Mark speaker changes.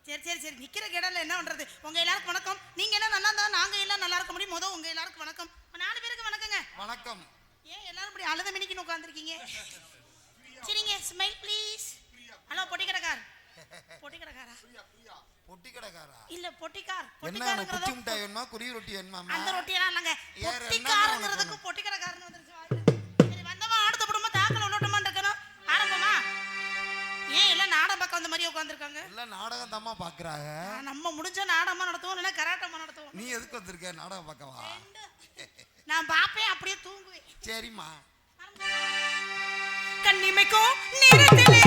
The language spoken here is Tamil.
Speaker 1: சரி சரி சரி, நிக்கிற கேடல என்ன பண்றது? உங்க எல்லாருக்கும் வணக்கம். நீங்க எல்லாம் நல்லா இருந்தா நாங்க எல்லாம் நல்லா இருக்க முடியும். முதல் உங்க எல்லாருக்கும் வணக்கம். 4 பேருக்கு வணக்கங்க.
Speaker 2: வணக்கம்.
Speaker 1: ஏன் எல்லாரும் இப்படி அழுத மணிக்கு உட்கார்ந்திருக்கீங்க? சரிங்க, ஸ்மைல் ப்ளீஸ். ஹலோ பொட்டிக்கடைக்கார். பொட்டிக்கடைக்காரா?
Speaker 2: பொட்டிக்கடைக்காரா?
Speaker 1: இல்ல பொட்டிக்கார்.
Speaker 2: என்ன குச்சி முட்டாய் வேணுமா, குருவி ரொட்டி வேணுமா?
Speaker 1: அந்த ரொட்டி எல்லாம் இல்லங்க. பொட்டிக்காரங்கிறதுக்கு பொட்டிக்கடைக்காரன்னு வந்துருச்சு. சரி வந்தவா அடுத்த குடும்ப தாக்கல உள்ளோட்டமா இருக்கணும். ஆரம்பமா? ஏன் எல்லாம் நாடகம் பார்க்க வந்த மாதிரி உட்கார்ந்திருக்காங்க?
Speaker 2: எல்லாம் நாடகம் தாமா பாக்குறாங்க.
Speaker 1: நம்ம முடிஞ்ச நாடகமா நடத்துவோம், இல்ல கராட்டமா நடத்துவோம்.
Speaker 2: நீ எதுக்கு வந்திருக்க நாடகம் பார்க்கவா?
Speaker 1: நான் பாப்பேன், அப்படியே தூங்குவேன்.
Speaker 2: சரிம்மா.
Speaker 1: கண்ணிமைக்கும் நேரத்திலே